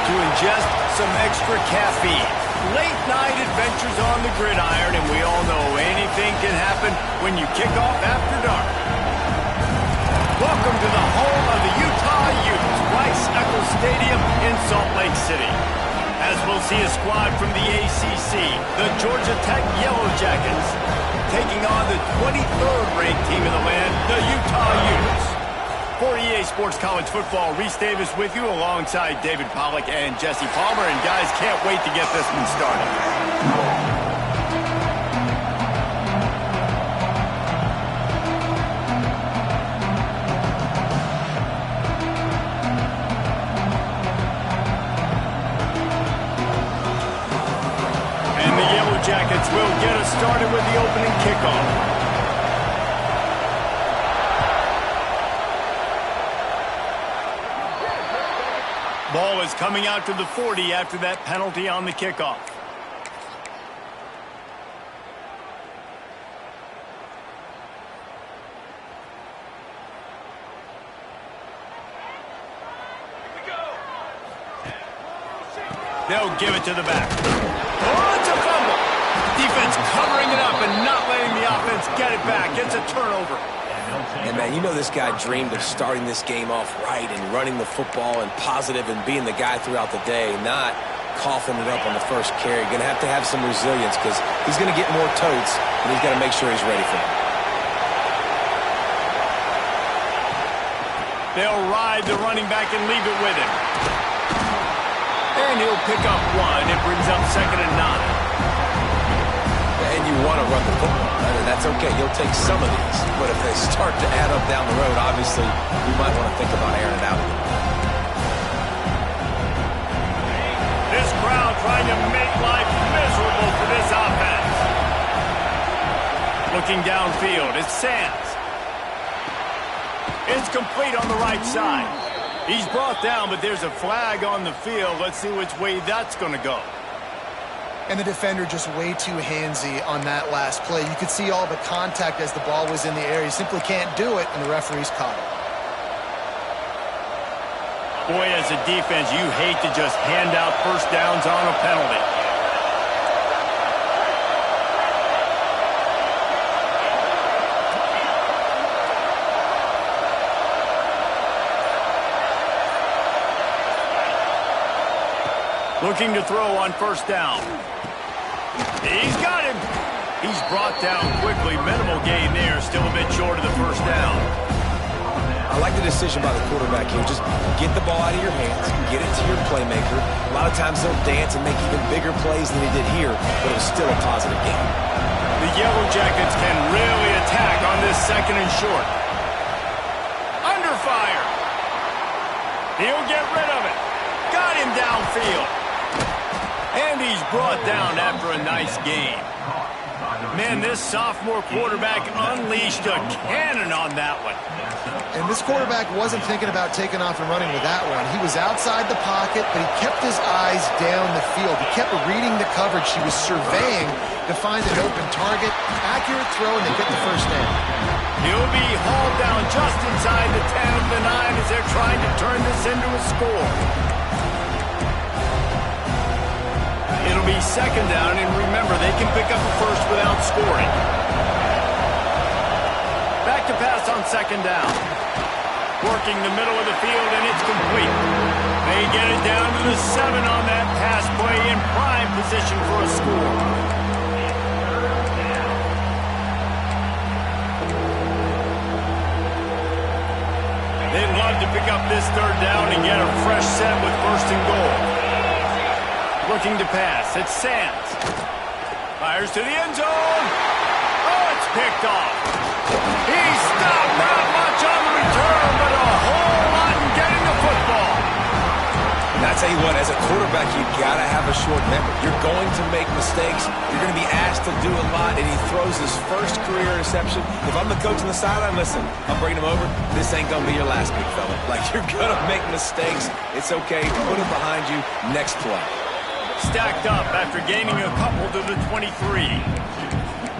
to ingest some extra caffeine. Late night adventures on the gridiron, and we all know anything can happen when you kick off after dark. Welcome to the home of the Utah Utes, Rice-Eccles Stadium in Salt Lake City. As we'll see a squad from the ACC, the Georgia Tech Yellow Jackets, taking on the 23rd ranked team in the land, the Utah Utes. For EA Sports College Football, Reese Davis with you alongside David Pollack and Jesse Palmer. And guys, can't wait to get this one started. Jackets will get us started with the opening kickoff. Ball is coming out to the 40 after that penalty on the kickoff. They'll give it to the back. Oh, it's a fumble. Defense covering it up and not letting the offense get it back. It's a turnover. And, man, you know this guy dreamed of starting this game off right and running the football and positive and being the guy throughout the day, not coughing it up on the first carry. Going to have some resilience because he's going to get more totes, and he's got to make sure he's ready for it. They'll ride the running back and leave it with him. And he'll pick up one. It brings up 2nd and 9. And you want to run the football. I mean, that's okay. You'll take some of these. But if they start to add up down the road, obviously, you might want to think about airing it out. This crowd trying to make life miserable for this offense. Looking downfield, it's Sands. It's complete on the right side. He's brought down, but there's a flag on the field. Let's see which way that's going to go. And the defender just way too handsy on that last play. You could see all the contact as the ball was in the air. He simply can't do it, and the referee's caught it. Boy, as a defense, you hate to just hand out first downs on a penalty. Looking to throw on first down. He's got him. He's brought down quickly. Minimal gain there. Still a bit short of the first down. I like the decision by the quarterback here. Just get the ball out of your hands. Get it to your playmaker. A lot of times they'll dance and make even bigger plays than he did here, but it was still a positive game. The Yellow Jackets can really attack on this 2nd and short. Under fire. He'll get rid of it. Got him downfield. And he's brought down after a nice game. Man, this sophomore quarterback unleashed a cannon on that one. And this quarterback wasn't thinking about taking off and running with that one. He was outside the pocket, but he kept his eyes down the field. He kept reading the coverage. He was surveying to find an open target. Accurate throw, and they get the first down. He'll be hauled down just inside the 10 of the 9 as they're trying to turn this into a score. It'll be 2nd down, and remember, they can pick up a first without scoring. Back to pass on 2nd down. Working the middle of the field, and it's complete. They get it down to the 7 on that pass play in prime position for a score. They'd love to pick up this 3rd down and get a fresh set with 1st and goal. Looking to pass. It's Sands. Fires to the end zone. Oh, it's picked off. He stopped. Not much on the return, but a whole lot in getting the football. And I tell you what, as a quarterback, you got to have a short memory. You're going to make mistakes. You're going to be asked to do a lot, and he throws his first career interception. If I'm the coach on the sideline, listen, I'm bringing him over. This ain't going to be your last, big fella. Like, you're going to make mistakes. It's okay. Put it behind you. Next play. Stacked up after gaining a couple to the 23.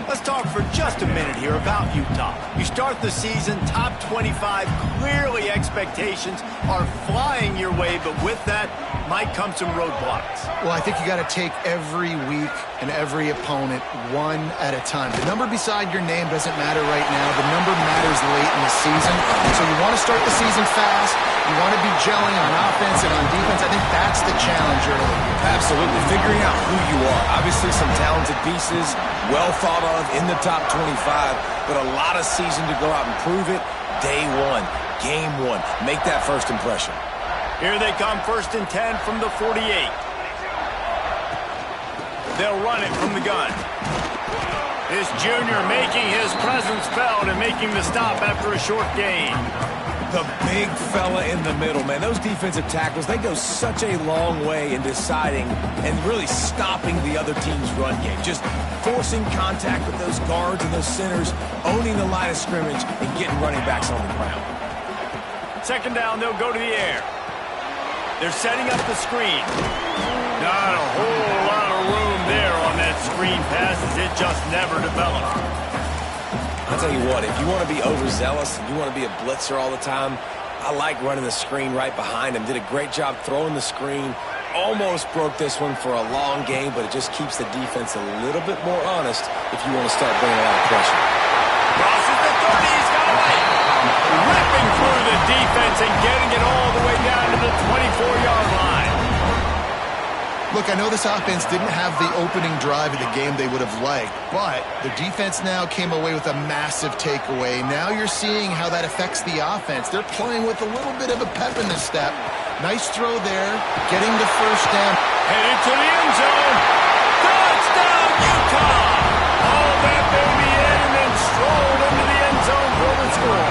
Let's talk for just a minute here about Utah. You start the season top 25. Clearly expectations are flying your way, but with that, might come some roadblocks. Well, I think you got to take every week and every opponent one at a time. The number beside your name doesn't matter right now. The number matters late in the season. So you want to start the season fast. You want to be gelling on offense and on defense. I think that's the challenge early. Absolutely. Figuring out who you are. Obviously some talented pieces, well thought of in the top 25, but a lot of season to go out and prove it. Day one, game one. Make that first impression. Here they come, 1st and 10 from the 48. They'll run it from the gun. This junior making his presence felt and making the stop after a short gain. The big fella in the middle, man. Those defensive tackles, they go such a long way in deciding and really stopping the other team's run game. Just forcing contact with those guards and those centers, owning the line of scrimmage, and getting running backs on the ground. 2nd down, they'll go to the air. They're setting up the screen. Not a whole lot of room there on that screen pass as it just never developed. I'll tell you what, if you want to be overzealous and you want to be a blitzer all the time, I like running the screen right behind him. Did a great job throwing the screen. Almost broke this one for a long game, but it just keeps the defense a little bit more honest if you want to start bringing a lot of pressure. Crosses the 30, he's got away. Ripping through the defense and getting it all the way down to the 24-yard line. Look, I know this offense didn't have the opening drive of the game they would have liked, but the defense now came away with a massive takeaway. Now you're seeing how that affects the offense. They're playing with a little bit of a pep in the step. Nice throw there, getting the 1st down. Headed to the end zone. Touchdown, Utah! All that baby in and then strolled into the end zone for the score.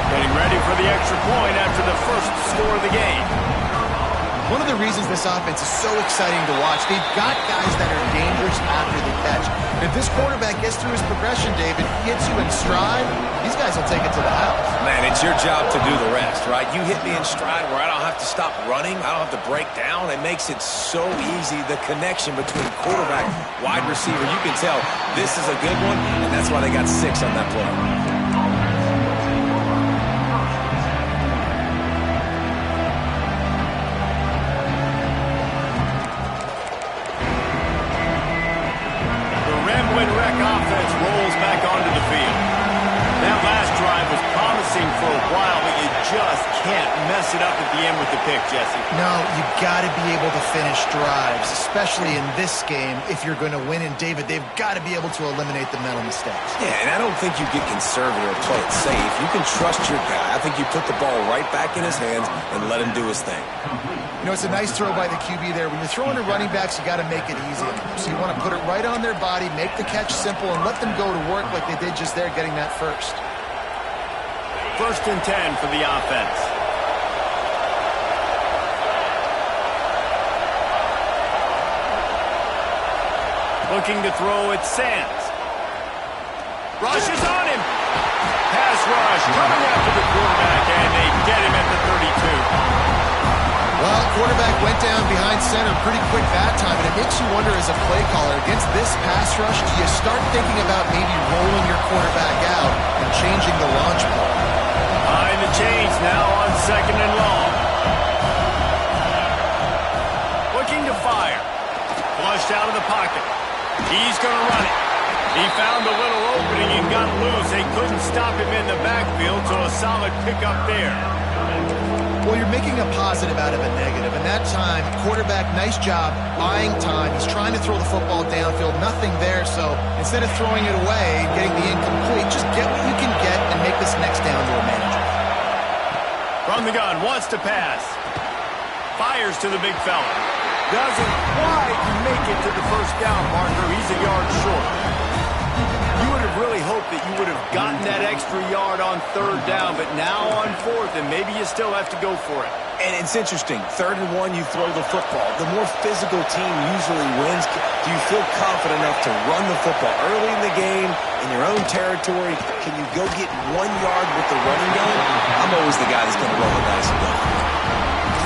Getting ready for the extra point after the first score of the game. One of the reasons this offense is so exciting to watch, they've got guys that are dangerous after the catch. And if this quarterback gets through his progression, David, hits you in stride, these guys will take it to the house. Man, it's your job to do the rest, right? You hit me in stride where I don't have to stop running. I don't have to break down. It makes it so easy. The connection between quarterback, wide receiver, you can tell this is a good one, and that's why they got 6 on that play. Offense rolls back onto the field. That last drive was promising for a while, but you just can't mess it up at the end with the pick, Jesse. No, you got to be able to finish drives, especially in this game if you're going to win. And David, they've got to be able to eliminate the mental mistakes. Yeah, and I don't think you get conservative or play it safe. You can trust your guy. I think you put the ball right back in his hands and let him do his thing. You know, it's a nice throw by the QB there. When you're throwing to running backs, you got to make it easy. So you want to put it right on their body, make the catch simple, and let them go to work like they did just there, getting that first. 1st and 10 for the offense. Looking to throw at Sands. Rush is on him. Pass rush coming after the quarterback, and they get him at the 32. Well, quarterback went down behind center pretty quick that time, and it makes you wonder as a play caller, against this pass rush, do you start thinking about maybe rolling your quarterback out and changing the launch point? Behind the chains now on 2nd and long. Looking to fire. Flushed out of the pocket. He's going to run it. He found a little opening and got loose. They couldn't stop him in the backfield, so a solid pickup there. Well, you're making a positive out of a negative, and that time, quarterback, nice job, buying time. He's trying to throw the football downfield, nothing there, so instead of throwing it away and getting the incomplete, just get what you can get and make this next down to a manageable. From the gun, wants to pass. Fires to the big fella. Doesn't quite make it to the 1st down marker. He's a yard short. You would have really hoped that you would have gotten that extra yard on 3rd down, but now on 4th, and maybe you still have to go for it. And it's interesting. 3rd and 1, you throw the football. The more physical team usually wins. Do you feel confident enough to run the football early in the game, in your own territory? Can you go get 1 yard with the running gun? I'm always the guy that's going to roll the dice and go.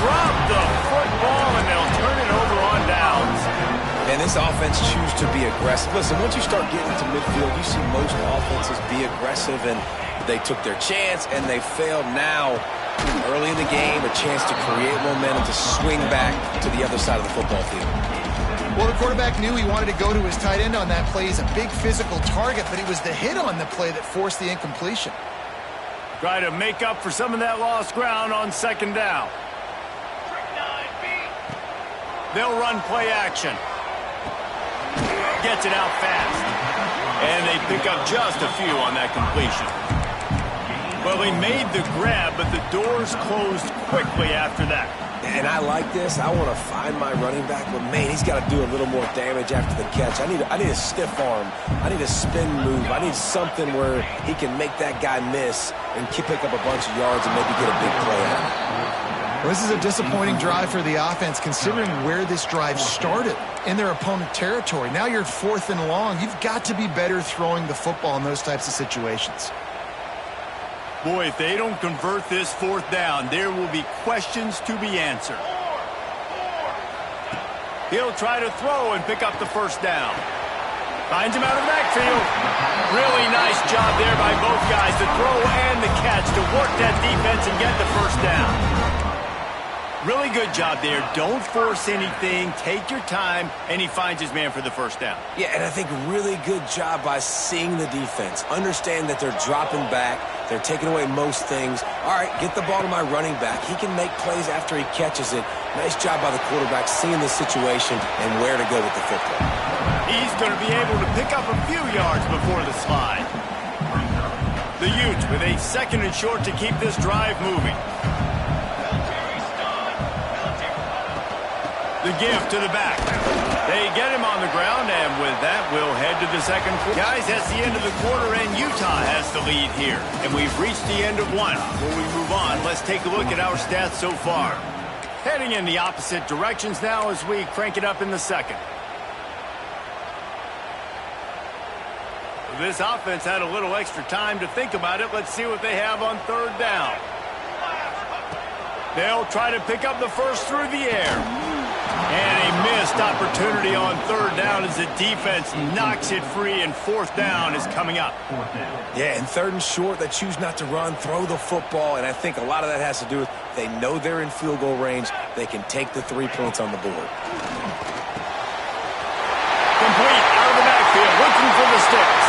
Drop the football, and they'll turn it over on downs. And this offense choose to be aggressive. Listen, once you start getting to midfield, you see most offenses be aggressive, and they took their chance, and they failed. Now Early in the game, a chance to create momentum to swing back to the other side of the football field. Well, the quarterback knew he wanted to go to his tight end on that play. He's a big physical target, but it was the hit on the play that forced the incompletion. Try to make up for some of that lost ground on second down. They'll run play action. Gets it out fast. And they pick up just a few on that completion. Well, he made the grab, but the doors closed quickly after that. And I like this. I want to find my running back, but man, he's got to do a little more damage after the catch. I need a stiff arm. I need a spin move. I need something where he can make that guy miss and pick up a bunch of yards and maybe get a big play out of it. Well, this is a disappointing drive for the offense, considering where this drive started, in their opponent territory. Now you're 4th and long. You've got to be better throwing the football in those types of situations. Boy, if they don't convert this 4th down, there will be questions to be answered. He'll try to throw and pick up the 1st down. Finds him out of the backfield. Really nice job there by both guys, the throw and the catch, to work that defense and get the 1st down. Really good job there. Don't force anything. Take your time, and he finds his man for the 1st down. Yeah, and I think really good job by seeing the defense. Understand that they're dropping back. They're taking away most things. All right, get the ball to my running back. He can make plays after he catches it. Nice job by the quarterback seeing the situation and where to go with the football. He's going to be able to pick up a few yards before the slide. The Utes with a 2nd and short to keep this drive moving. The give to the back. They get him on the ground, and with that, we'll head to the 2nd quarter. Guys, that's the end of the quarter, and Utah has the lead here. And we've reached the end of one. Before we move on, let's take a look at our stats so far. Heading in the opposite directions now as we crank it up in the 2nd. This offense had a little extra time to think about it. Let's see what they have on 3rd down. They'll try to pick up the 1st through the air. And a missed opportunity on 3rd down as the defense knocks it free, and 4th down is coming up. Yeah, and 3rd and short, they choose not to run, throw the football, and I think a lot of that has to do with they know they're in field goal range. They can take the 3 points on the board. Complete out of the backfield, looking for the sticks.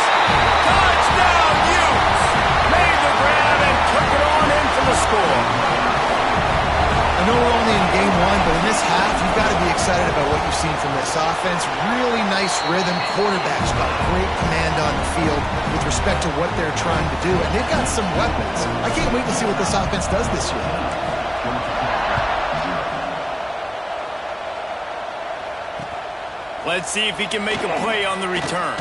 Touchdown, Utes! Made the grab and took it on in for the score. I know we're only in game 1, but in this half, you've got to be excited about what you've seen from this offense. Really nice rhythm. Quarterback's got great command on the field with respect to what they're trying to do, and they've got some weapons. I can't wait to see what this offense does this year. Let's see if he can make a play on the return.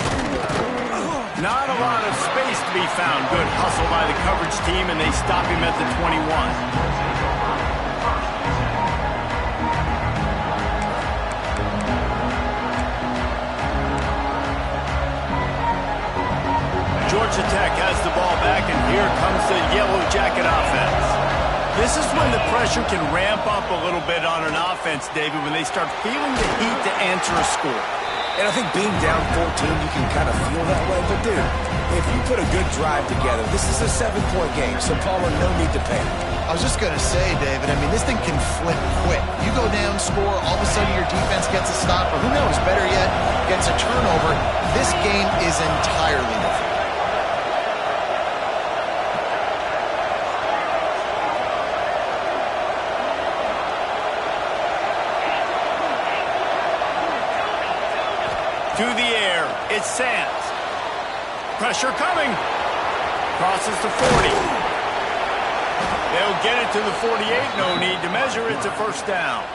Not a lot of space to be found. Good hustle by the coverage team, and they stop him at the 21. Georgia Tech has the ball back, and here comes the Yellow Jacket offense. This is when the pressure can ramp up a little bit on an offense, David, when they start feeling the heat to answer a score. And I think being down 14, you can kind of feel that way. But, dude, if you put a good drive together, this is a 7-point game, so, Palmer, no need to panic. I was just going to say, David, I mean, this thing can flip quick. You go down, score, all of a sudden your defense gets a stop, or who knows, better yet, gets a turnover. This game is entirely different. To the air, it's Sands. Pressure coming. Crosses the 40. They'll get it to the 48. No need to measure. It's a 1st down.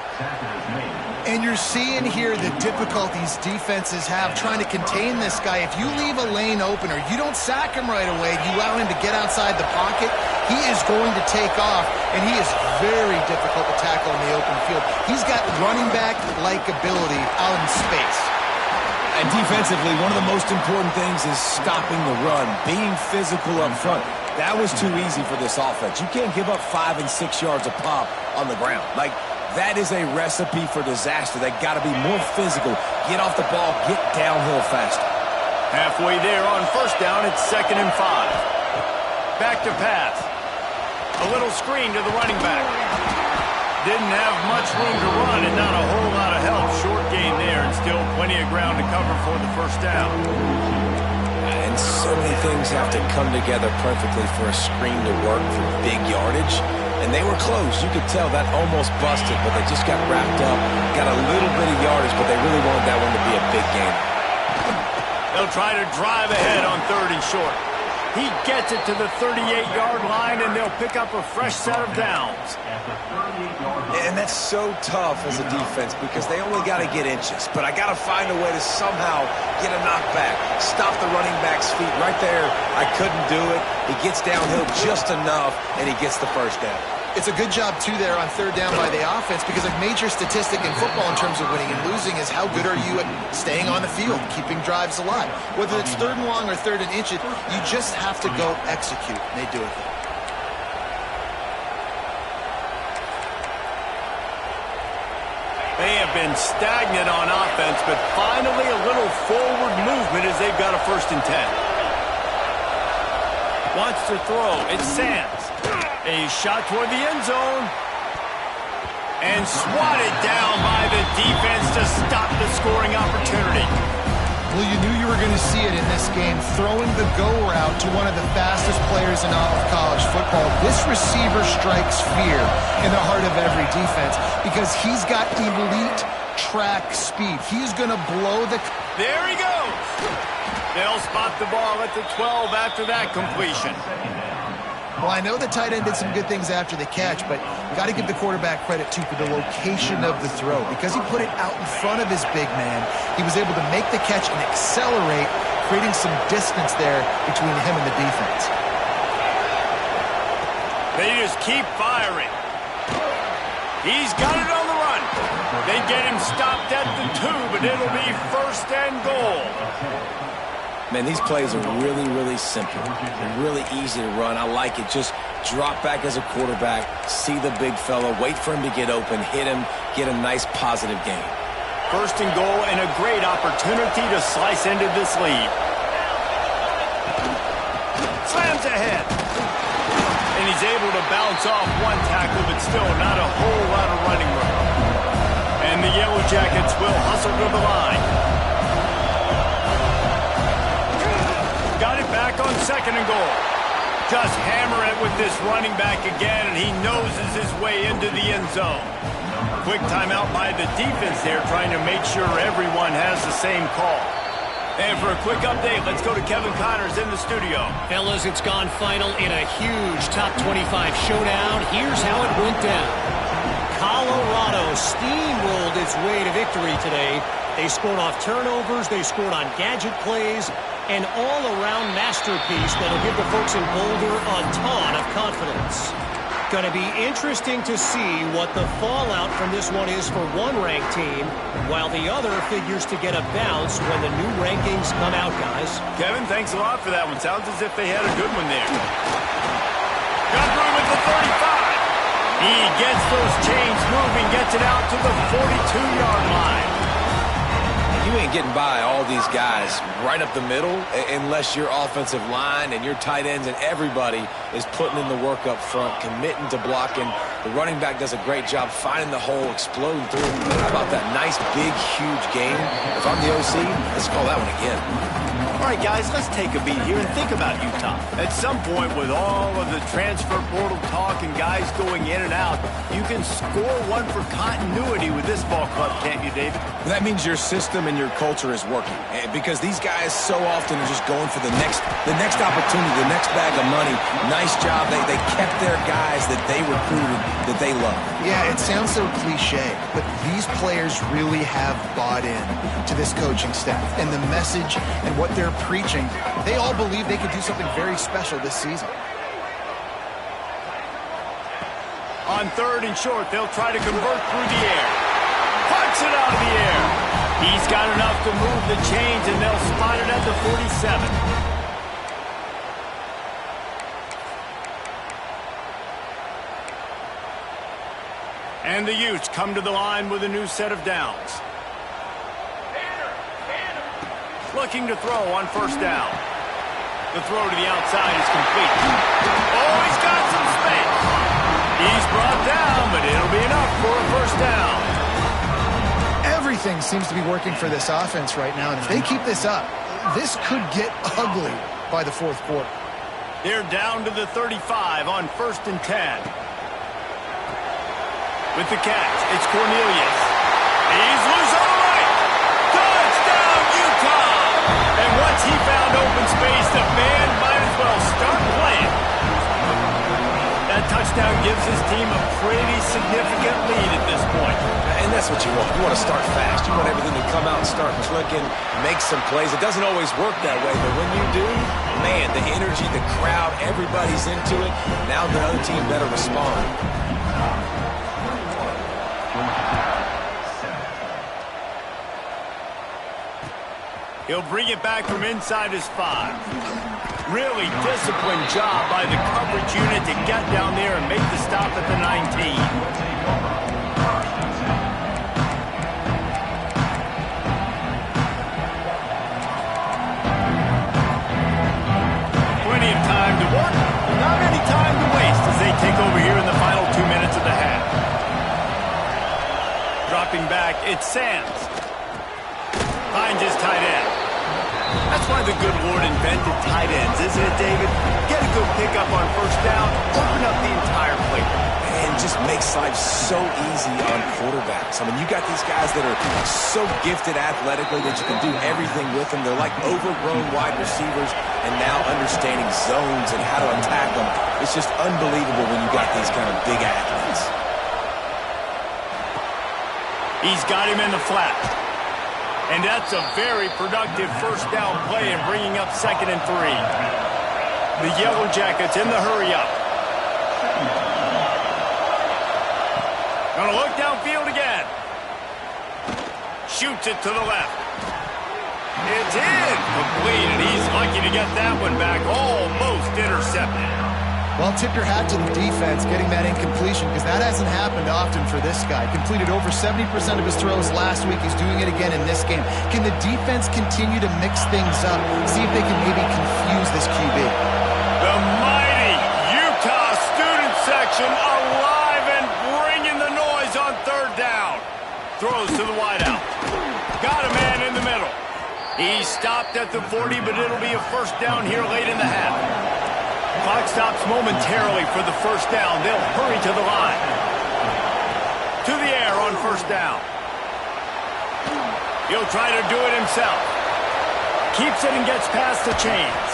And you're seeing here the difficulties defenses have trying to contain this guy. If you leave a lane open or you don't sack him right away, you allow him to get outside the pocket, he is going to take off, and he is very difficult to tackle in the open field. He's got running back-like ability out in space. And defensively, one of the most important things is stopping the run, being physical up front. That was too easy for this offense. You can't give up 5 and 6 yards a pop on the ground. Like, that is a recipe for disaster. They got to be more physical, get off the ball, get downhill faster. Halfway there on 1st down, it's 2nd and 5. Back to pass. A little screen to the running back. Didn't have much room to run and not a whole lot of help. Short gain there and still plenty of ground to cover for the first down. And so many things have to come together perfectly for a screen to work for big yardage. And they were close. You could tell that almost busted, but they just got wrapped up, got a little bit of yardage, but they really wanted that one to be a big game. They'll try to drive ahead on 3rd and short. He gets it to the 38-yard line, and they'll pick up a fresh set of downs. And that's so tough as a defense because they only got to get inches. But I got to find a way to somehow get a knockback, stop the running back's feet right there. I couldn't do it. He gets downhill just enough, and he gets the first down. It's a good job, too, there on 3rd down by the offense because a major statistic in football in terms of winning and losing is how good are you at staying on the field, keeping drives alive. Whether it's 3rd and long or 3rd and inches, you just have to go execute, and they do it there. They have been stagnant on offense, but finally a little forward movement as they've got a 1st and 10. Wants to throw. It's Sands. A shot toward the end zone. And swatted down by the defense to stop the scoring opportunity. Well, you knew you were going to see it in this game, throwing the go route to one of the fastest players in all of college football. This receiver strikes fear in the heart of every defense because he's got elite track speed. He's going to blow the... There he goes. They'll spot the ball at the 12 after that completion. Well, I know the tight end did some good things after the catch, but you got to give the quarterback credit, too, for the location of the throw. Because he put it out in front of his big man, he was able to make the catch and accelerate, creating some distance there between him and the defense. They just keep firing. He's got it on the run. They get him stopped at the 2, but it'll be 1st and goal. Man, these plays are really, really simple. They're really easy to run. I like it. Just drop back as a quarterback, see the big fella, wait for him to get open, hit him, get a nice positive gain. 1st and goal and a great opportunity to slice into this lead. Slams ahead. And he's able to bounce off one tackle, but still not a whole lot of running room. And the Yellow Jackets will hustle to the line. Got it back on 2nd and goal. Just hammer it with this running back again, and he noses his way into the end zone. Quick timeout by the defense there, trying to make sure everyone has the same call. And for a quick update, let's go to Kevin Connors in the studio. Fellas, it's gone final in a huge top 25 showdown. Here's how it went down. Colorado steamrolled its way to victory today. They scored off turnovers, they scored on gadget plays, an all-around masterpiece that'll give the folks in Boulder a ton of confidence. Going to be interesting to see what the fallout from this one is for one ranked team, while the other figures to get a bounce when the new rankings come out, guys. Kevin, thanks a lot for that one. Sounds as if they had a good one there. Got room at the 35. He gets those chains moving, gets it out to the 42-yard line. You ain't getting by all these guys right up the middle unless your offensive line and your tight ends and everybody is putting in the work up front, committing to blocking. The running back does a great job finding the hole, exploding through. How about that nice, big, huge game? If I'm the OC, let's call that one again. All right, guys, let's take a beat here and think about Utah. At some point, with all of the transfer portal talk and guys going in and out, you can score one for continuity with this ball club, can't you, David? That means your system and your culture is working, because these guys so often are just going for the next opportunity, the next bag of money. Nice job. They kept their guys that they recruited, that they love. Yeah, it sounds so cliche, but these players really have bought in to this coaching staff and the message and what they're preaching. They all believe they could do something very special this season. On 3rd and short, they'll try to convert through the air. Puts it out of the air. He's got enough to move the chains, and they'll spot it at the 47. And the Utes come to the line with a new set of downs. Looking to throw on 1st down. The throw to the outside is complete. Oh, he's got some space. everything seems to be working for this offense right now, and if they keep this up, this could get ugly by the fourth quarter. They're down to the 35 on 1st and 10. With the catch, it's Cornelius. He's loose on the right. Touchdown, Utah! And once he found open space, the band might as well start playing. That touchdown gives his team a pretty significant lead at this point. And that's what you want. You want to start fast. You want everything to come out and start clicking, make some plays. It doesn't always work that way, but when you do, man, the energy, the crowd, everybody's into it. Now the other team better respond. He'll bring it back from inside his 5. Really disciplined job by the coverage unit to get down there and make the stop at the 19. Plenty of time to work, not any time to waste as they take over here in the final 2 minutes of the half. Dropping back, it's Sands. Finds his tight end. That's why the good Lord invented tight ends, isn't it, David? Get a good pickup on 1st down, open up the entire plate. And just makes life so easy on quarterbacks. I mean, you got these guys that are so gifted athletically that you can do everything with them. They're like overgrown wide receivers, and now understanding zones and how to attack them. It's just unbelievable when you got these kind of big athletes. He's got him in the flat. And that's a very productive 1st down play and bringing up 2nd and 3. The Yellow Jackets in the hurry-up. Gonna look downfield again. Shoots it to the left. It's incomplete, and he's lucky to get that one back. Almost intercepted. Well, tip your hat to the defense getting that incompletion, because that hasn't happened often for this guy. Completed over 70% of his throws last week. He's doing it again in this game. Can the defense continue to mix things up? See if they can maybe confuse this QB. The mighty Utah student section alive and bringing the noise on 3rd down. Throws to the wideout. Got a man in the middle. He stopped at the 40, but it'll be a 1st down here late in the half. Clock stops momentarily for the 1st down. They'll hurry to the line. To the air on 1st down. He'll try to do it himself. Keeps it and gets past the chains.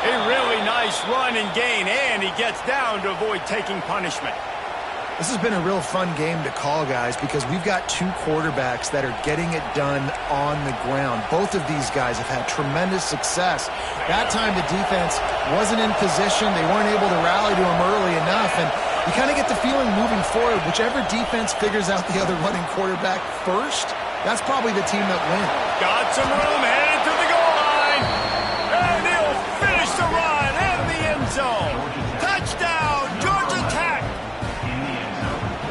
A really nice run and gain, and he gets down to avoid taking punishment. This has been a real fun game to call, guys, because we've got 2 quarterbacks that are getting it done on the ground. Both of these guys have had tremendous success. That time the defense wasn't in position. They weren't able to rally to him early enough, and you kind of get the feeling moving forward, whichever defense figures out the other running quarterback first, that's probably the team that wins. Got some room, headed to the goal line, and he'll finish the run in the end zone. Touchdown, Georgia Tech!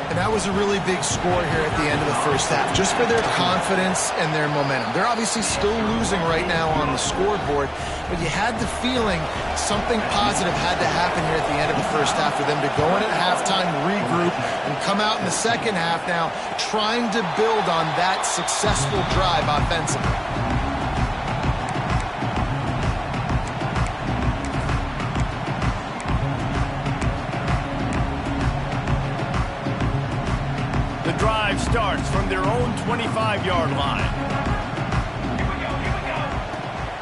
And that was a really big score here at the end of the 1st half, just for their confidence and their momentum. They're obviously still losing right now on the scoreboard, but you had the feeling something positive had to happen here at the end of the 1st half for them to go in at halftime, regroup, and come out in the 2nd half now trying to build on that successful drive offensively. Drive starts from their own 25-yard line.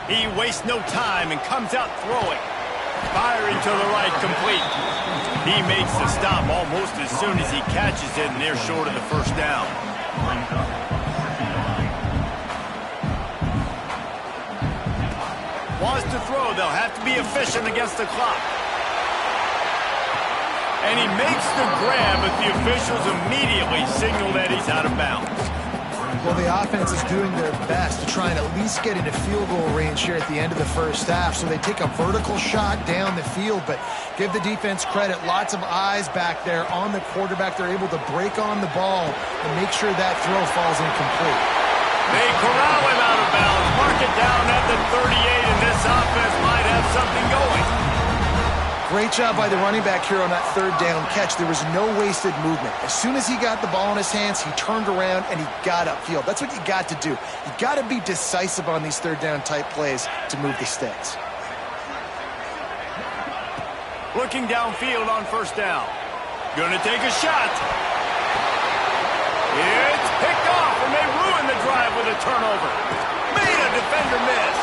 He wastes no time and comes out throwing. Firing to the right, complete. He makes the stop almost as soon as he catches it, and they're short of the 1st down. Wants to throw. They'll have to be efficient against the clock. And he makes the grab, but the officials immediately signal that he's out of bounds. Well, the offense is doing their best to try and at least get into field goal range here at the end of the 1st half. So they take a vertical shot down the field, but give the defense credit. Lots of eyes back there on the quarterback. They're able to break on the ball and make sure that throw falls incomplete. They corral him out of bounds. Mark it down at the 38, and this offense might have something going. Great job by the running back here on that third down catch. There was no wasted movement. As soon as he got the ball in his hands, he turned around and he got upfield. That's what you got to do. You got to be decisive on these third down type plays to move the sticks. Looking downfield on first down. Gonna take a shot. It's picked off, and they ruin the drive with a turnover. Made a defender miss.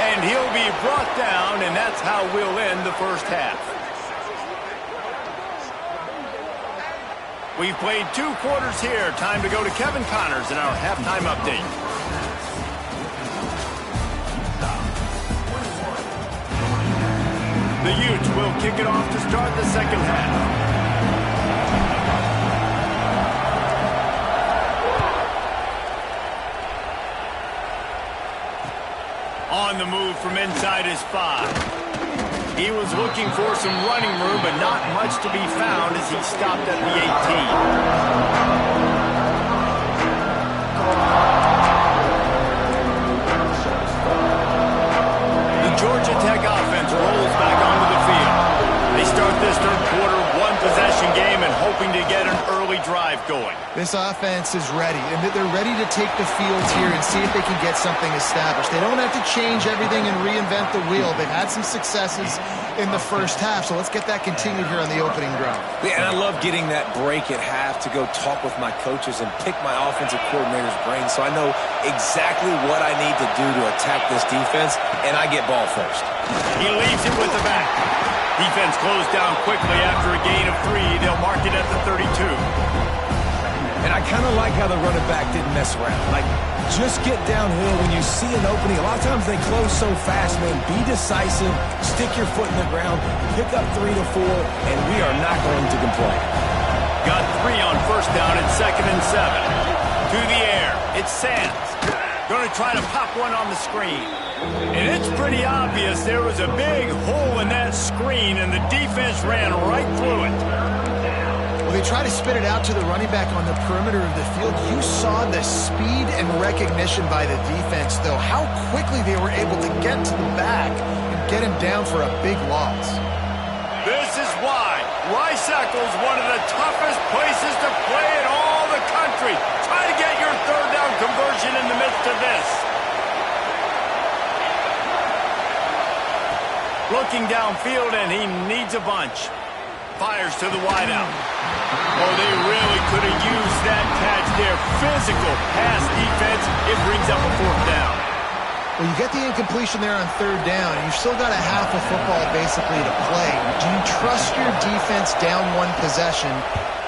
And he'll be brought down, and that's how we'll end the first half. We've played 2 quarters here. Time to go to Kevin Connors in our halftime update. The Utes will kick it off to start the second half. On the move from inside his 5. He was looking for some running room, but not much to be found as he stopped at the 18. The Georgia Tech offense rolls back onto the field. They start this third quarter one-possession game and hoping to get an early drive going. This offense is ready, and they're ready to take the field here and see if they can get something established. They don't have to change everything and reinvent the wheel. They've had some successes in the first half, so let's get that continued here on the opening drive. Yeah, and I love getting that break at half to go talk with my coaches and pick my offensive coordinator's brain so I know exactly what I need to do to attack this defense, and I get ball first. He leaves it with the back. Defense closed down quickly after a gain of 3. They'll mark it at the 32. And I kind of like how the running back didn't mess around. Like, just get downhill when you see an opening. A lot of times they close so fast, man. Be decisive, stick your foot in the ground, pick up 3 to 4, and we are not going to complain. Got 3 on first down and 2nd and 7. To the air, it's Sands. Going to try to pop one on the screen. And it's pretty obvious there was a big hole in that screen, and the defense ran right through it. Well, they try to spit it out to the running back on the perimeter of the field. You saw the speed and recognition by the defense, though, how quickly they were able to get to the back and get him down for a big loss. This is why Rice-Eccles, one of the toughest places to play in all the country. Try to get your third down conversion in the midst of this. Looking downfield, and he needs a bunch. Fires to the wideout. Oh, they really could have used that catch there. Physical pass defense. It brings up a 4th down. Well, you get the incompletion there on 3rd down, and you've still got a half of football basically to play. Do you trust your defense down 1 possession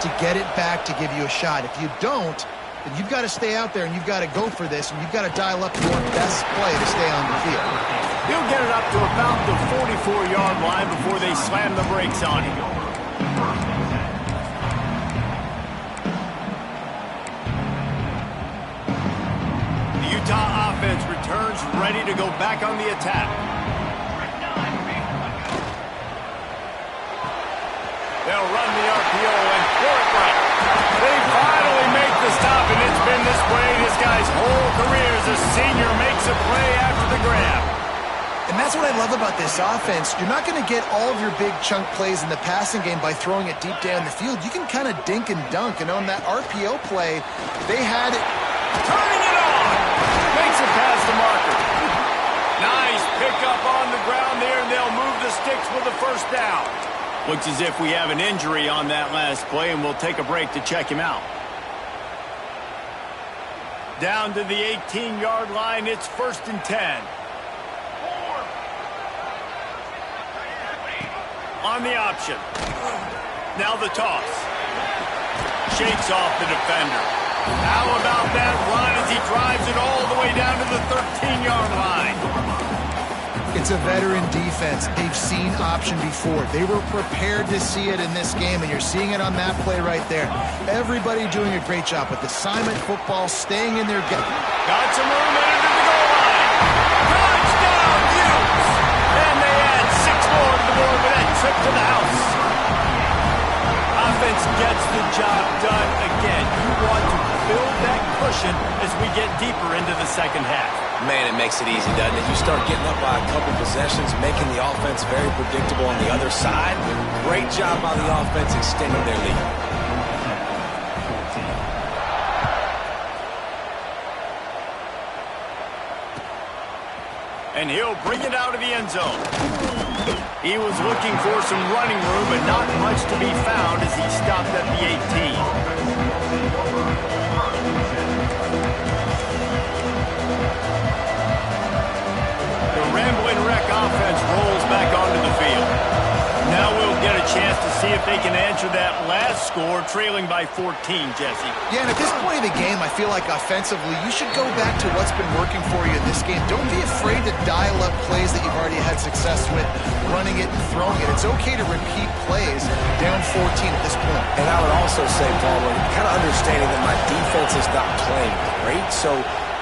to get it back to give you a shot? If you don't, then you've got to stay out there and you've got to go for this, and you've got to dial up your best play to stay on the field. He'll get it up to about the 44-yard line before they slam the brakes on him. The Utah offense returns ready to go back on the attack. They'll run the RPO and throw it right. They finally make the stop, and it's been this way this guy's whole career as a senior makes a play after the grab. And that's what I love about this offense. You're not going to get all of your big chunk plays in the passing game by throwing it deep down the field. You can kind of dink and dunk. And on that RPO play, they had it. Turning it on. Makes it past the marker. Nice pickup on the ground there, and they'll move the sticks with the 1st down. Looks as if we have an injury on that last play, and we'll take a break to check him out. Down to the 18-yard line, it's 1st and 10. On the option. Now the toss. Shakes off the defender. How about that run as he drives it all the way down to the 13-yard line? It's a veteran defense. They've seen option before. They were prepared to see it in this game, and you're seeing it on that play right there. Everybody doing a great job with assignment football, staying in their game. Got some room into the goal line. Touchdown, Utes! And they add 6 more to the board with that trip to the house. Offense gets the job done again. You want to build that cushion as we get deeper into the second half. Man, it makes it easy, doesn't it? You start getting up by a couple possessions, making the offense very predictable on the other side. Great job by the offense extending their lead. And he'll bring it out of the end zone. He was looking for some running room, but not much to be found as he stopped at the 18. The rambling wreck offense rolls back onto the field. Now we'll get a chance to see if they can answer that last score, trailing by 14, Jesse. Yeah, and at this point of the game, I feel like offensively, you should go back to what's been working for you in this game. Don't be afraid to dial up plays that you've already had success with, running it and throwing it. It's okay to repeat plays down 14 at this point. And I would also say, Palmer, kind of understanding that my defense is not playing great, so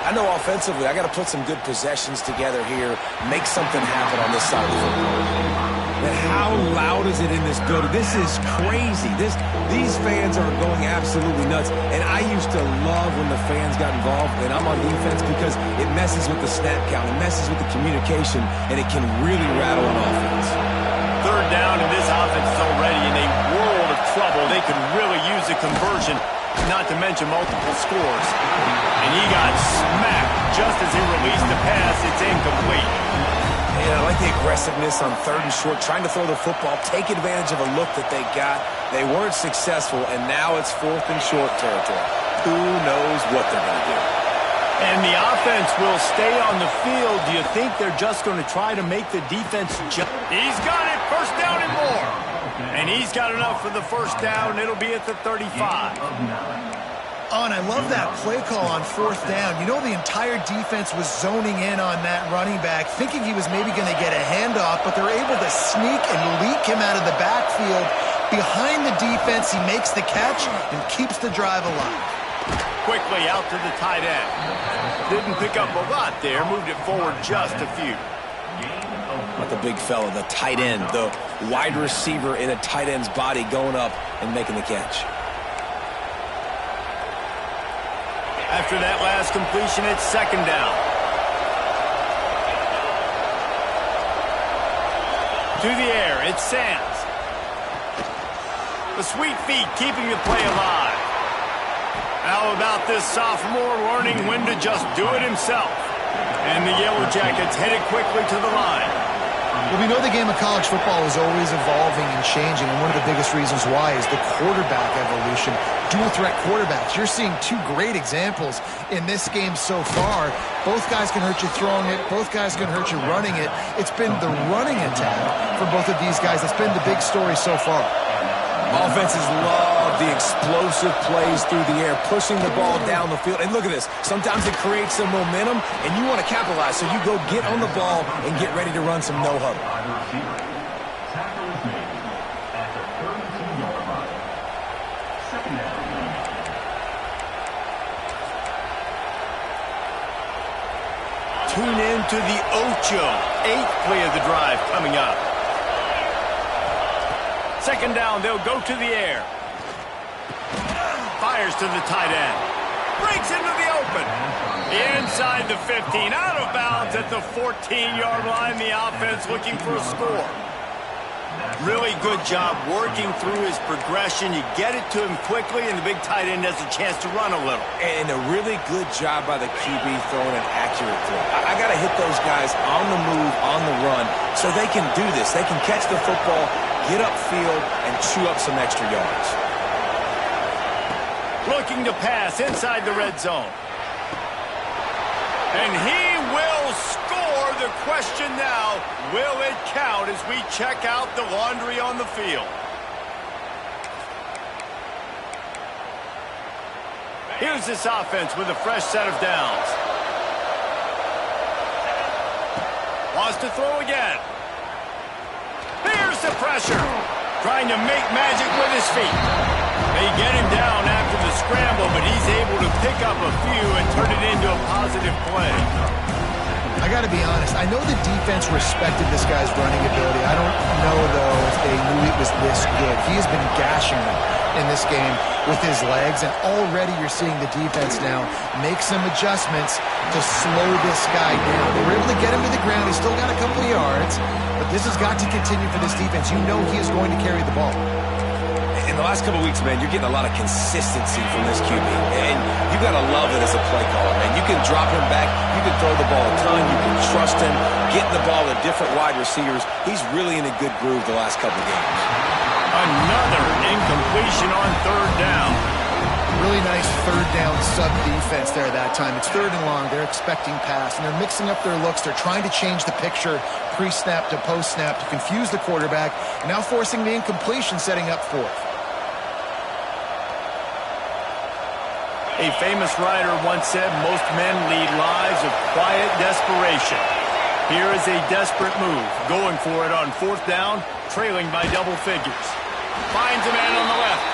I know offensively I got to put some good possessions together here, make something happen on this side of the football. And how loud is it in this building? This is crazy. These fans are going absolutely nuts. And I used to love when the fans got involved, and I'm on defense because it messes with the snap count, it messes with the communication, and it can really rattle an offense. Third down, and this offense is already in a world of trouble. They could really use a conversion, not to mention multiple scores. And he got smacked just as he released the pass. It's incomplete. Yeah, I like the aggressiveness on 3rd and short, trying to throw the football, take advantage of a look that they got. They weren't successful, and now it's 4th and short territory. Who knows what they're going to do? And the offense will stay on the field. Do you think they're just going to try to make the defense jump? He's got it, 1st down and more. And he's got enough for the 1st down. It'll be at the 35. Oh, and I love that play call on 4th down. You know, the entire defense was zoning in on that running back, thinking he was maybe going to get a handoff, but they're able to sneak and leak him out of the backfield. Behind the defense, he makes the catch and keeps the drive alive. Quickly out to the tight end. Didn't pick up a lot there, moved it forward just a few. But the big fella, the tight end, the wide receiver in a tight end's body going up and making the catch. After that last completion, it's 2nd down. To the air, it's Sands. The sweet feet keeping the play alive. How about this sophomore learning when to just do it himself? And the Yellow Jackets headed quickly to the line. Well, we know the game of college football is always evolving and changing, and one of the biggest reasons why is the quarterback evolution. Dual-threat quarterbacks. You're seeing 2 great examples in this game so far. Both guys can hurt you throwing it. Both guys can hurt you running it. It's been the running attack for both of these guys that's been the big story so far. Offenses love the explosive plays through the air, pushing the ball down the field. And look at this. Sometimes it creates some momentum, and you want to capitalize. So you go get on the ball and get ready to run some no-huddle. Tune in to the Ocho. 8th play of the drive coming up. 2nd down, they'll go to the air. Fires to the tight end. Breaks into the open. Inside the 15, out of bounds at the 14-yard line. The offense looking for a score. Really good job working through his progression. You get it to him quickly, and the big tight end has a chance to run a little. And a really good job by the QB throwing an accurate throw. I got to hit those guys on the move, on the run, so they can do this. They can catch the football, get upfield, and chew up some extra yards. Looking to pass inside the red zone. And he will score. The question now, will it count as we check out the laundry on the field? Here's this offense with a fresh set of downs. Wants to throw again. Here's the pressure. Trying to make magic with his feet. They get him down after the scramble, but he's able to pick up a few and turn it into a positive play. I got to be honest. I know the defense respected this guy's running ability. I don't know, though, if they knew he was this good. He has been gashing them. in this game with his legs, and already you're seeing the defense now make some adjustments to slow this guy down. They were able to get him to the ground. He's still got a couple of yards, but this has got to continue for this defense. You know he is going to carry the ball. In the last couple of weeks, man, you're getting a lot of consistency from this QB, and you got to love it as a play caller, man. You can drop him back, you can throw the ball a ton, you can trust him, getting the ball to different wide receivers. He's really in a good groove the last couple of games. Another incompletion on third down. Really nice third down sub defense there that time. It's third and long. They're expecting pass, and they're mixing up their looks. They're trying to change the picture pre-snap to post-snap to confuse the quarterback, and now forcing the incompletion, setting up fourth. A famous writer once said, most men lead lives of quiet desperation. Here is a desperate move, going for it on fourth down, trailing by double figures. Finds a man on the left.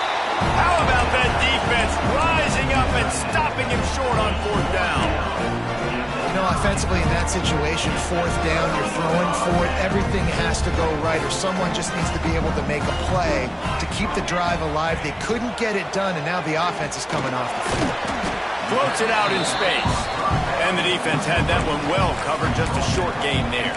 How about that defense rising up and stopping him short on fourth down? You know, offensively in that situation, fourth down, you're throwing for it. Everything has to go right, or someone just needs to be able to make a play to keep the drive alive. They couldn't get it done, and now the offense is coming off the field. Floats it out in space. And the defense had that one well covered, just a short gain there.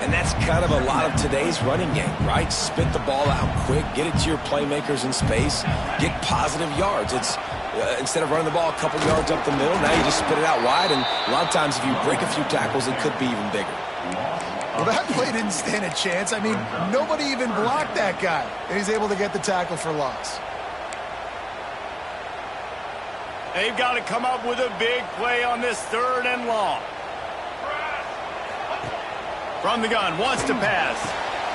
And that's kind of a lot of today's running game, right? Spit the ball out quick, get it to your playmakers in space, get positive yards. It's instead of running the ball a couple yards up the middle, now you just spit it out wide, and a lot of times if you break a few tackles, it could be even bigger. Well, that play didn't stand a chance. I mean, nobody even blocked that guy, and he's able to get the tackle for loss. They've got to come up with a big play on this third and long. From the gun, wants to pass.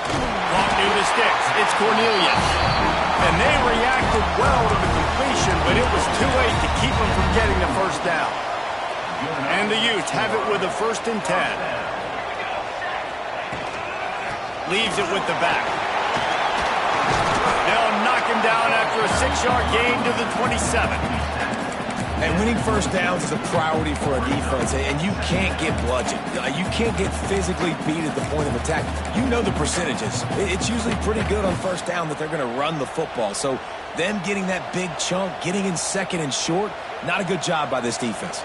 Caught near the sticks. It's Cornelius. And they reacted well to the completion, but it was too late to keep them from getting the first down. And the Utes have it with a 1st and 10. Leaves it with the back. They'll knock him down after a 6-yard gain to the 27. And winning first downs is a priority for a defense, and you can't get bludgeoned. You can't get physically beat at the point of attack. You know the percentages. It's usually pretty good on first down that they're going to run the football. So them getting that big chunk, getting in second and short, not a good job by this defense.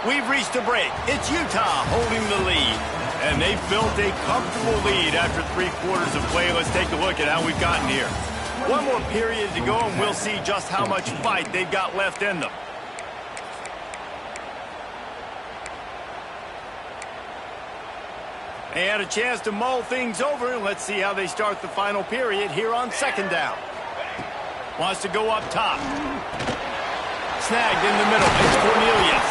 We've reached a break. It's Utah holding the lead. And they've built a comfortable lead after 3 quarters of play. Let's take a look at how we've gotten here. One more period to go, and we'll see just how much fight they've got left in them. They had a chance to mull things over, and let's see how they start the final period here on 2nd down. Wants to go up top. Snagged in the middle. It's Cornelius.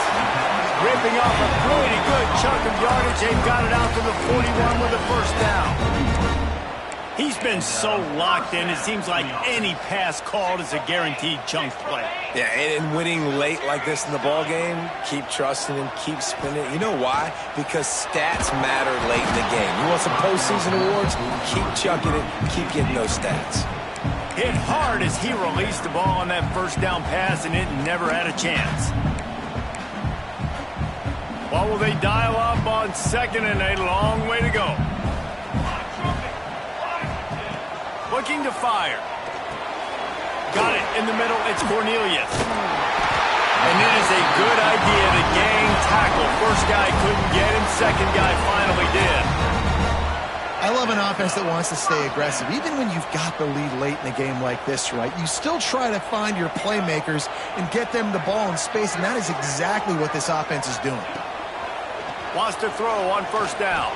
Ripping off a pretty good chunk of yardage. They've got it out to the 41 with a 1st down. He's been so locked in, it seems like any pass called is a guaranteed chunk play. Yeah, and winning late like this in the ball game, keep trusting him, keep spinning. You know why? Because stats matter late in the game. You want some postseason awards? Keep chucking it, keep getting those stats. Hit hard as he released the ball on that 1st down pass, and it never had a chance. Well, will they dial up on 2nd and a long way to go? Looking to fire. Got it in the middle. It's Cornelius. And it is a good idea to gang tackle. First guy couldn't get him. Second guy finally did. I love an offense that wants to stay aggressive. Even when you've got the lead late in a game like this, right, you still try to find your playmakers and get them the ball in space, and that is exactly what this offense is doing. Wants to throw on 1st down.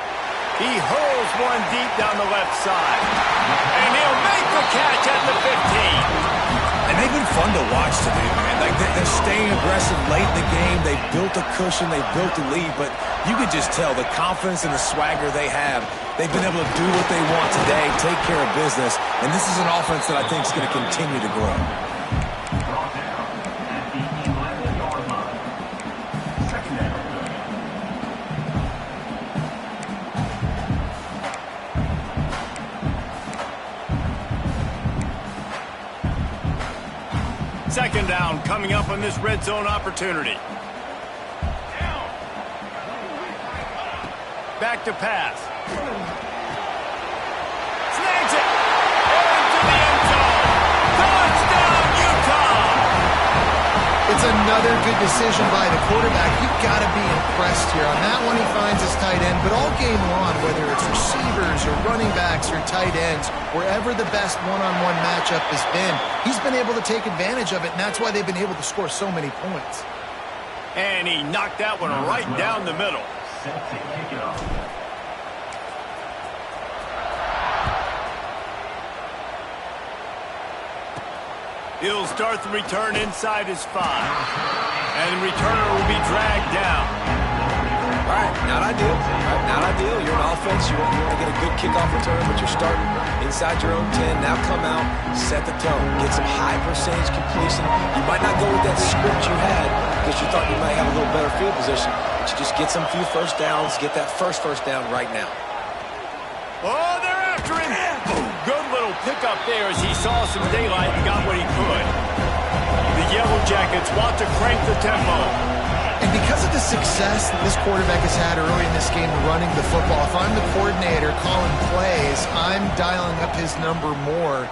He hurls one deep down the left side. And he'll make the catch at the 15. And they've been fun to watch today, man. Like they're staying aggressive late in the game. They've built a cushion. They've built a lead. But you could just tell the confidence and the swagger they have. They've been able to do what they want today, take care of business. And this is an offense that I think is going to continue to grow. Second down coming up on this red zone opportunity. Back to pass. Another good decision by the quarterback. You've got to be impressed here. On that one, he finds his tight end, but all game long, whether it's receivers or running backs or tight ends, wherever the best one-on-one matchup has been, he's been able to take advantage of it, and that's why they've been able to score so many points. And he knocked that one right down the middle. He'll start the return inside his 5. And the returner will be dragged down. All right, not ideal. Not ideal. You're an offense. You want to get a good kickoff return, but you're starting inside your own 10. Now come out, set the tone. Get some high percentage completion. You might not go with that script you had because you thought you might have a little better field position, but you just get some few first downs. Get that first down right now. Oh, they're after him. Good little pickup there as he saw some daylight and got what he could. The Yellow Jackets want to crank the tempo. And because of the success that this quarterback has had early in this game running the football, if I'm the coordinator calling plays, I'm dialing up his number more.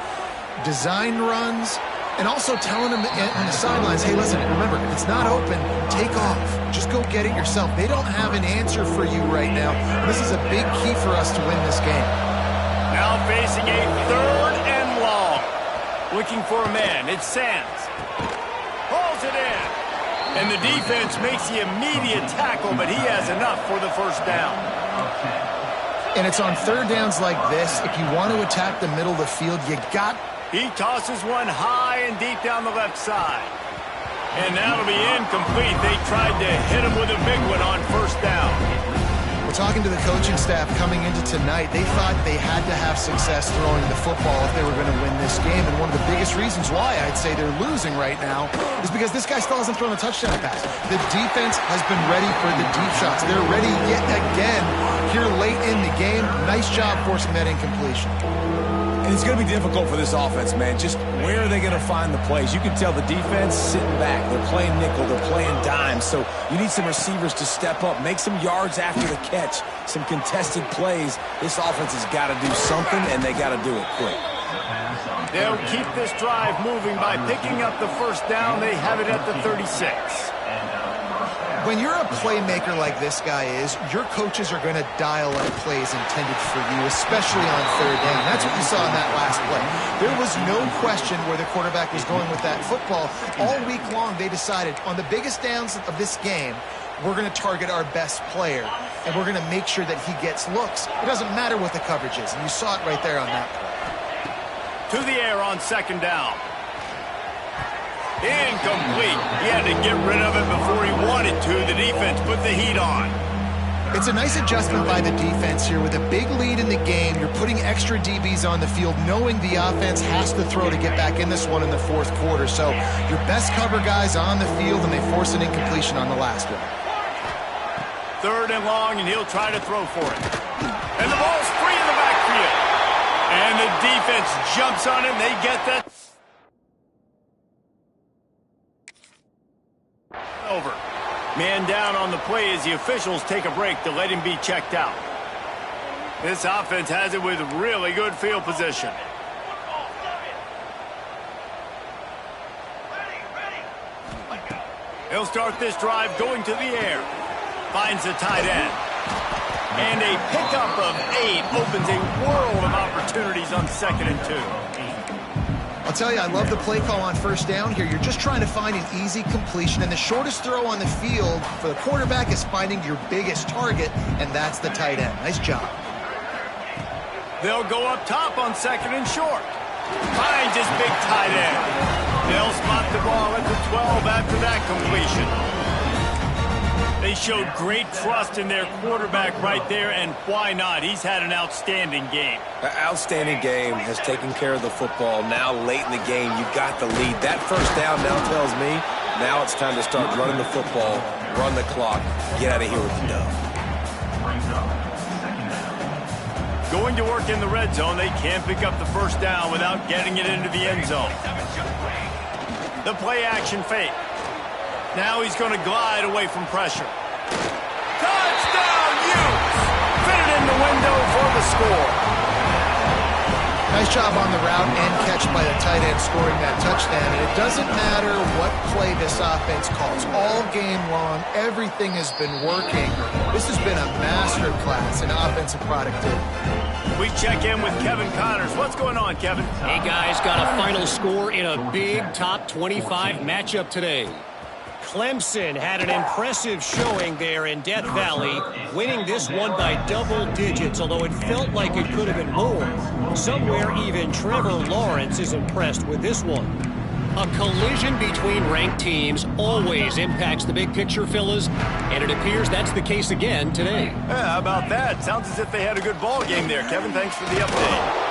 Design runs, and also telling him in the sidelines, hey, listen, remember, if it's not open, take off. Just go get it yourself. They don't have an answer for you right now. This is a big key for us to win this game. Now facing a 3rd and long. Looking for a man. It's Sands. Pulls it in. And the defense makes the immediate tackle, but he has enough for the first down. And it's on 3rd downs like this. If you want to attack the middle of the field, you got... He tosses one high and deep down the left side. And that'll be incomplete. They tried to hit him with a big one on 1st down. Well, talking to the coaching staff coming into tonight, they thought they had to have success throwing the football if they were going to win this game. And one of the biggest reasons why I'd say they're losing right now is because this guy still hasn't thrown a touchdown pass. The defense has been ready for the deep shots. They're ready yet again here late in the game. Nice job forcing that incompletion. And it's going to be difficult for this offense, man. Just where are they going to find the plays? You can tell the defense sitting back. They're playing nickel. They're playing dime. So you need some receivers to step up, make some yards after the catch, some contested plays. This offense has got to do something, and they got to do it quick. They'll keep this drive moving by picking up the first down. They have it at the 36. When you're a playmaker like this guy is, your coaches are going to dial up plays intended for you, especially on 3rd down. That's what you saw in that last play. There was no question where the quarterback was going with that football. All week long, they decided on the biggest downs of this game, we're going to target our best player, and we're going to make sure that he gets looks. It doesn't matter what the coverage is, and you saw it right there on that play. To the air on 2nd down. Incomplete. He had to get rid of it before he wanted to. The defense put the heat on. It's a nice adjustment by the defense here. With a big lead in the game, you're putting extra DBs on the field, knowing the offense has to throw to get back in this one in the 4th quarter. So your best cover guys on the field, and they force an incompletion on the last one. 3rd and long, and he'll try to throw for it. And the ball's free in the backfield. And the defense jumps on it, and they get that. Over. Man down on the play as the officials take a break to let him be checked out. This offense has it with really good field position. He'll start this drive going to the air. Finds the tight end. And a pickup of 8 opens a world of opportunities on 2nd and 2. I'll tell you, I love the play call on 1st down here. You're just trying to find an easy completion, and the shortest throw on the field for the quarterback is finding your biggest target, and that's the tight end. Nice job. They'll go up top on 2nd and short. Finds his big tight end. They'll spot the ball at the 12 after that completion. They showed great trust in their quarterback right there, and why not? He's had an outstanding game. An outstanding game, has taken care of the football. Now late in the game, you got the lead. That first down now tells me now it's time to start running the football, run the clock, get out of here with the dub. Going to work in the red zone, they can't pick up the first down without getting it into the end zone. The play action fake. Now he's going to glide away from pressure. Touchdown, Utes! Fit it in the window for the score. Nice job on the route and catch by the tight end scoring that touchdown. And it doesn't matter what play this offense calls. All game long, everything has been working. This has been a master class in offensive productivity. We check in with Kevin Connors. What's going on, Kevin? Hey, guys, got a final score in a big top 25 matchup today. Clemson had an impressive showing there in Death Valley, winning this one by double digits, although it felt like it could have been more. Somewhere even Trevor Lawrence is impressed with this one. A collision between ranked teams always impacts the big picture, fellas, and it appears that's the case again today. Yeah, how about that? Sounds as if they had a good ball game there. Kevin, thanks for the update.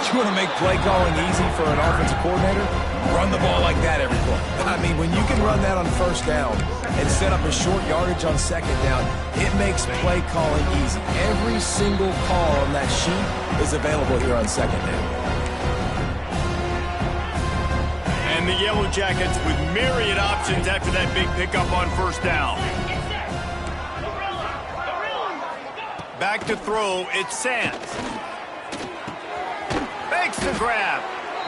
You want to make play calling easy for an offensive coordinator? Run the ball like that every play. I mean, when you can run that on first down and set up a short yardage on second down, it makes play calling easy. Every single call on that sheet is available here on second down. And the Yellow Jackets with myriad options after that big pickup on first down. Back to throw, it's Sands. Makes the grab.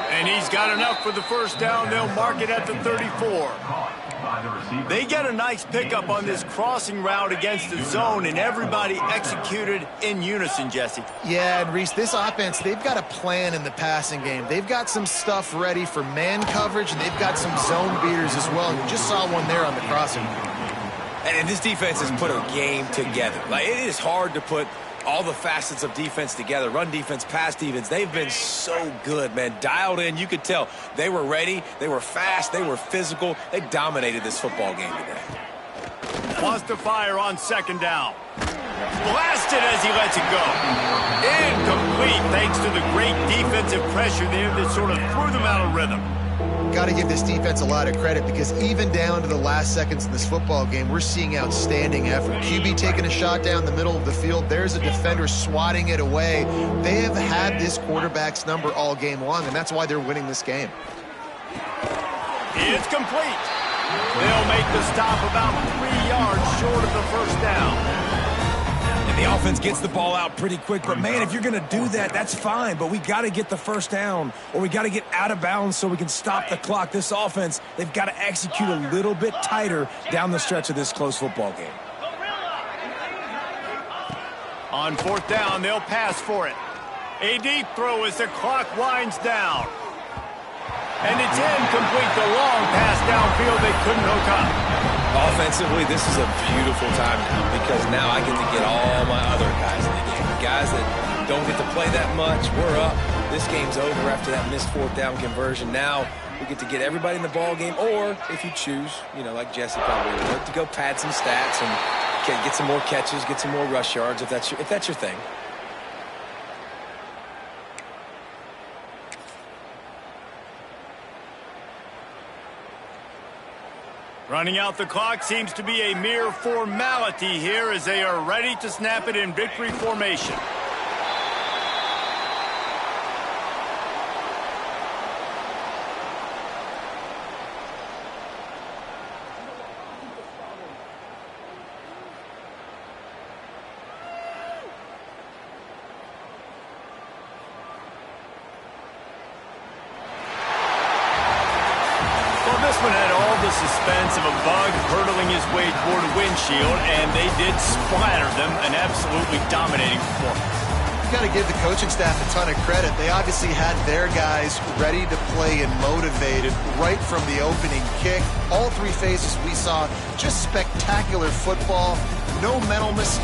And he's got enough for the first down. They'll mark it at the 34. They get a nice pickup on this crossing route against the zone, and everybody executed in unison, Jesse. Yeah, and Reese, this offense, they've got a plan in the passing game. They've got some stuff ready for man coverage, and they've got some zone beaters as well. And you just saw one there on the crossing. And this defense has put a game together. Like, it is hard to put all the facets of defense together. Run defense, pass defense. They've been so good, man. Dialed in. You could tell they were ready. They were fast. They were physical. They dominated this football game today. Wants to fire on second down. Blasted as he lets it go. Incomplete thanks to the great defensive pressure there that sort of threw them out of rhythm. Got to give this defense a lot of credit because even down to the last seconds in this football game, we're seeing outstanding effort. QB taking a shot down the middle of the field. There's a defender swatting it away. They have had this quarterback's number all game long, and that's why they're winning this game. It's complete. They'll make the stop about 3 yards short of the first down. And the offense gets the ball out pretty quick. But, man, if you're going to do that, that's fine. But we got to get the first down, or we got to get out of bounds so we can stop the clock. This offense, they've got to execute a little bit tighter down the stretch of this close football game. On fourth down, they'll pass for it. A deep throw as the clock winds down. And it's incomplete. The long pass downfield they couldn't hook up. Offensively, this is a beautiful time now because now I get to get all my other guys in the game. Guys that don't get to play that much, we're up. This game's over after that missed fourth down conversion. Now we get to get everybody in the ball game, or if you choose, you know, like Jesse probably would, to go pad some stats and get some more catches, get some more rush yards if that's your thing. Running out the clock seems to be a mere formality here as they are ready to snap it in victory formation. This one had all the suspense of a bug hurtling his way toward a windshield, and they did splatter them, an absolutely dominating performance. You've got to give the coaching staff a ton of credit. They obviously had their guys ready to play and motivated right from the opening kick. All three phases we saw, just spectacular football, no mental mistakes.